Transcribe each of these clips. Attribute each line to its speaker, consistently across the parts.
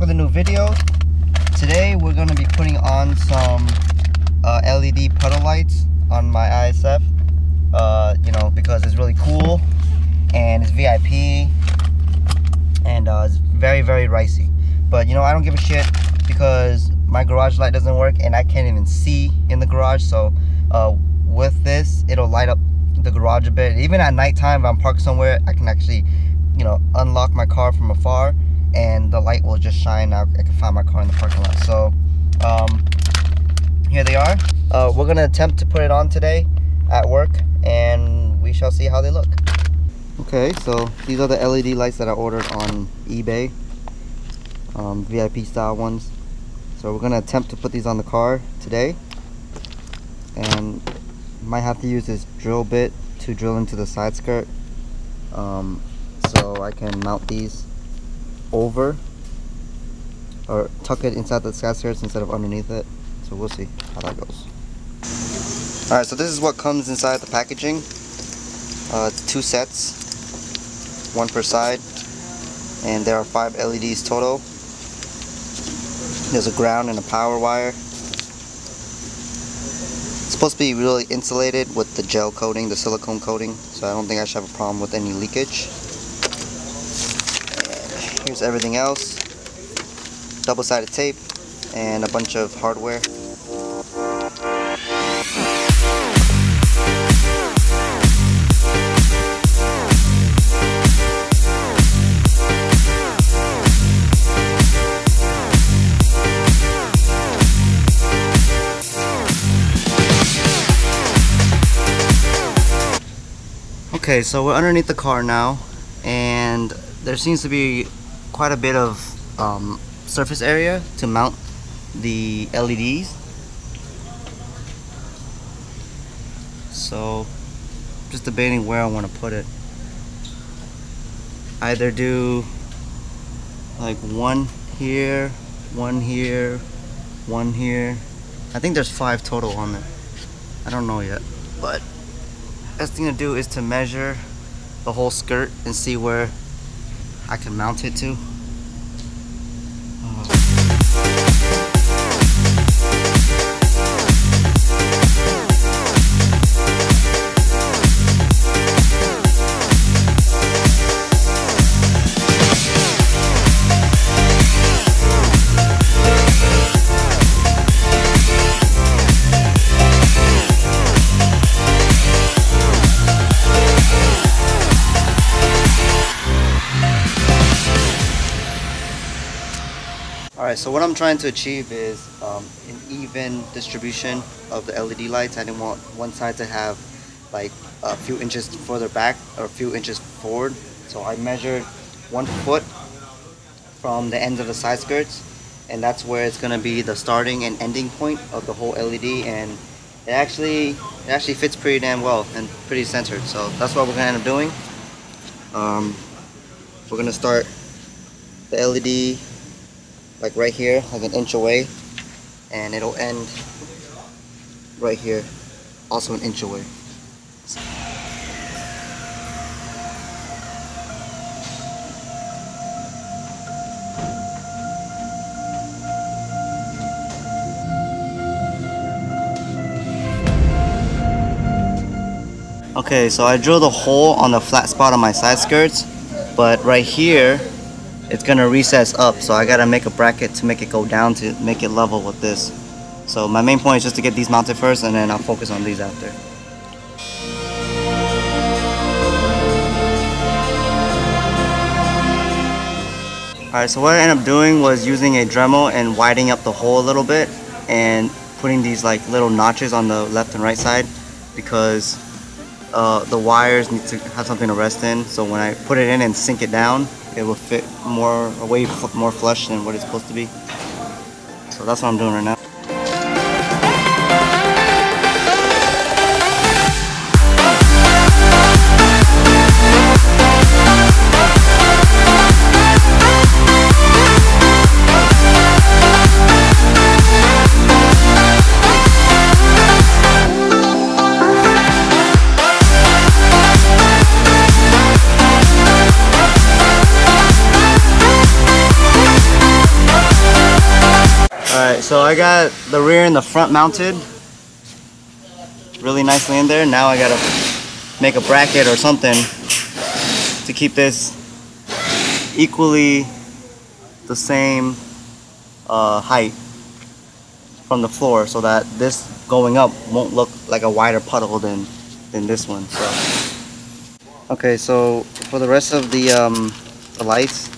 Speaker 1: with a new video. Today we're going to be putting on some LED puddle lights on my ISF. You know, because it's really cool and it's VIP and it's very ricey. But you know, I don't give a shit because my garage light doesn't work and I can't even see in the garage. So with this, it'll light up the garage a bit. Even at nighttime, if I'm parked somewhere, I can actually, you know, unlock my car from afar and the light will just shine out. I can find my car in the parking lot. So here they are. We're gonna attempt to put it on today at work and we shall see how they look. Okay, so these are the LED lights that I ordered on eBay, VIP style ones. So we're gonna attempt to put these on the car today, and might have to use this drill bit to drill into the side skirt, so I can mount these over or tuck it inside the side skirts instead of underneath it. So we'll see how that goes. Alright, so this is what comes inside the packaging. It's 2 sets, 1 per side, and there are 5 LEDs total. There's a ground and a power wire. It's supposed to be really insulated with the gel coating, the silicone coating, so I don't think I should have a problem with any leakage. And here's everything else. Double-sided tape and a bunch of hardware. Okay, so we're underneath the car now, and there seems to be quite a bit of surface area to mount the LEDs. So, just debating where I want to put it. Either do like one here, one here, one here. I think there's 5 total on there. I don't know yet, but best thing to do is to measure the whole skirt and see where I can mount it to. Alright, so what I'm trying to achieve is an even distribution of the LED lights. I didn't want one side to have like a few inches further back or a few inches forward. So I measured 1 foot from the ends of the side skirts, and that's where it's going to be the starting and ending point of the whole LED, and it actually fits pretty damn well and pretty centered. So that's what we're going to end up doing. We're going to start the LED like right here, like an inch away, and it'll end right here, also an inch away. Okay, so I drilled a hole on the flat spot on my side skirts, but right here it's gonna recess up, so I gotta make a bracket to make it go down to make it level with this. So my main point is just to get these mounted first, and then I'll focus on these after. Alright, so what I ended up doing was using a Dremel and widening up the hole a little bit and putting these like little notches on the left and right side, because the wires need to have something to rest in, so when I put it in and sink it down, it will fit more flush than what it's supposed to be. So that's what I'm doing right now. So I got the rear and the front mounted really nicely in there. Now I gotta make a bracket or something to keep this equally the same height from the floor, so that this going up won't look like a wider puddle than this one. So okay, so for the rest of the lights,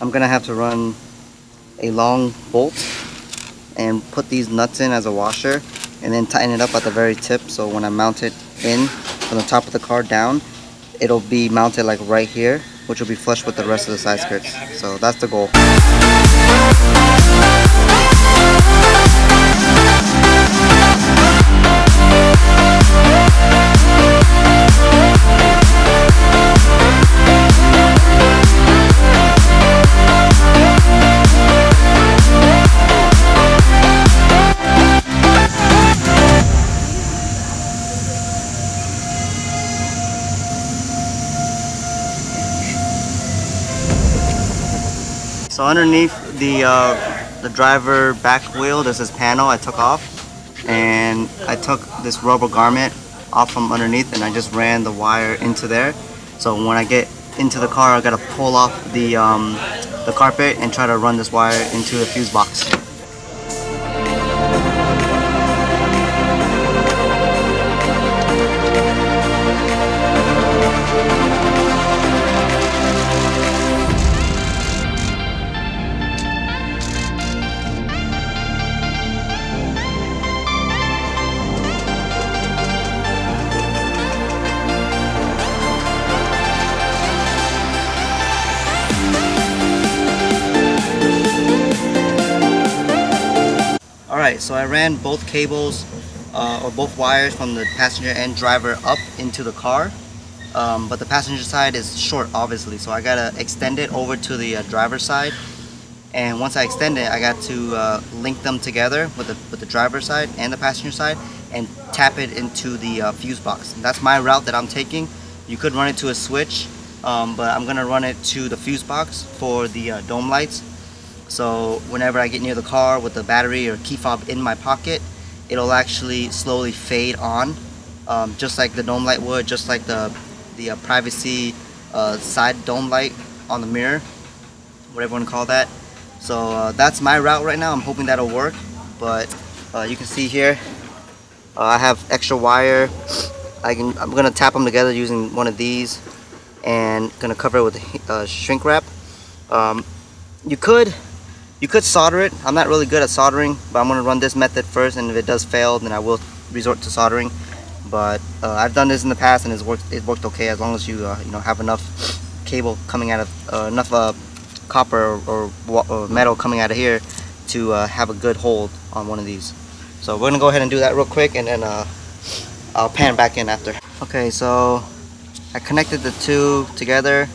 Speaker 1: I'm gonna have to run a long bolt and put these nuts in as a washer, and then tighten it up at the very tip, so when I mount it in from the top of the car down, it'll be mounted like right here, which will be flush with the rest of the side skirts. So that's the goal. So underneath the driver back wheel, there's this panel I took off, and I took this rubber garment off from underneath, and I just ran the wire into there. So when I get into the car, I gotta pull off the carpet and try to run this wire into the fuse box. Alright, so I ran both cables or both wires from the passenger and driver up into the car, but the passenger side is short obviously, so I gotta extend it over to the driver's side, and once I extend it I got to link them together with the driver's side and the passenger side and tap it into the fuse box. And that's my route that I'm taking. You could run it to a switch, but I'm gonna run it to the fuse box for the dome lights. So whenever I get near the car with the battery or key fob in my pocket, it'll actually slowly fade on, just like the dome light would, just like the privacy side dome light on the mirror, whatever you want to call that. So that's my route right now. I'm hoping that'll work, but you can see here I have extra wire. I'm gonna tap them together using one of these, and gonna cover it with shrink wrap. You could solder it. I'm not really good at soldering, but I'm going to run this method first, and if it does fail, then I will resort to soldering. But I've done this in the past, and it worked okay, as long as you you know, have enough cable coming out of enough copper or metal coming out of here to have a good hold on one of these. So we're going to go ahead and do that real quick, and then I'll pan back in after. Okay, so I connected the two together,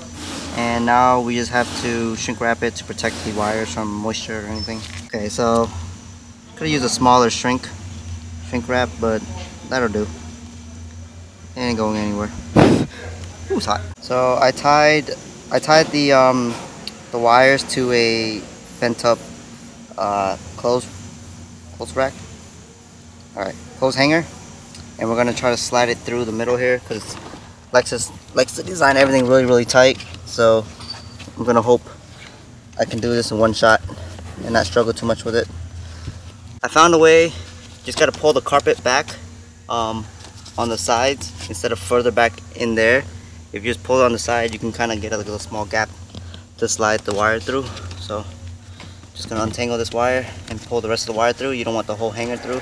Speaker 1: and now we just have to shrink wrap it to protect the wires from moisture or anything. Okay, so could use a smaller shrink wrap, but that'll do. It ain't going anywhere. Ooh, it's hot. So I tied the wires to a bent up clothes rack. All right, clothes hanger, and we're gonna try to slide it through the middle here, because Lexus likes to design everything really tight. So I'm gonna hope I can do this in one shot and not struggle too much with it. I found a way. Just gotta pull the carpet back on the sides instead of further back in there. If you just pull it on the side, you can kind of get a little small gap to slide the wire through. So just gonna untangle this wire and pull the rest of the wire through. You don't want the whole hanger through.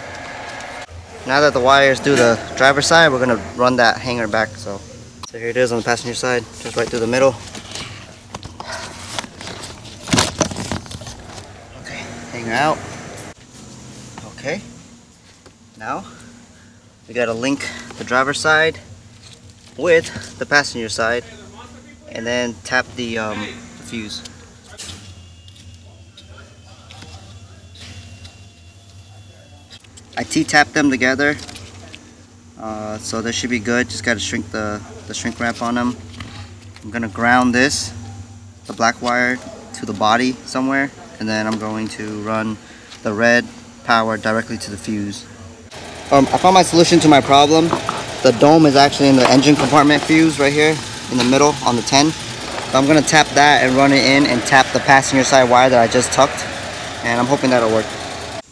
Speaker 1: Now that the wire is through the driver's side, we're gonna run that hanger back. So here it is on the passenger side, just right through the middle. Okay, hanger out. Okay, now we gotta link the driver's side with the passenger side, and then tap the fuse. I T-tapped them together, so they should be good. Just gotta shrink the shrink wrap on them. I'm gonna ground the black wire to the body somewhere, and then I'm going to run the red power directly to the fuse. I found my solution to my problem. The dome is actually in the engine compartment fuse right here in the middle on the 10. So I'm gonna tap that and run it in and tap the passenger side wire that I just tucked, and I'm hoping that'll work.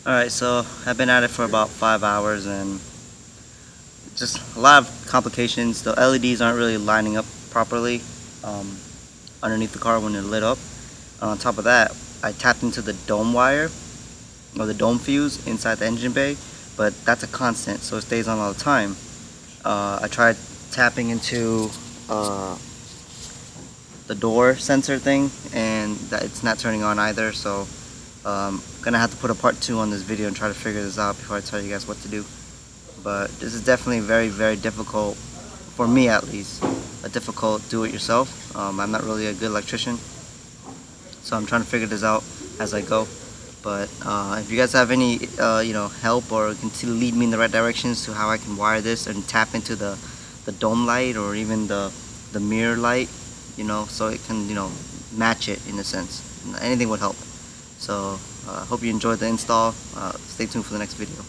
Speaker 1: Alright, so I've been at it for about 5 hours and just a lot of complications. The LEDs aren't really lining up properly underneath the car when they're lit up. On top of that, I tapped into the dome wire or the dome fuse inside the engine bay, but that's a constant, so it stays on all the time. I tried tapping into the door sensor thing, and it's not turning on either, so I'm gonna have to put a part 2 on this video and try to figure this out before I tell you guys what to do. But this is definitely very, very difficult, for me at least, a difficult do-it-yourself. I'm not really a good electrician, so I'm trying to figure this out as I go. But if you guys have any help or can lead me in the right directions to how I can wire this and tap into the dome light or even the mirror light, so it can match it in a sense, anything would help. So hope you enjoyed the install. Stay tuned for the next video.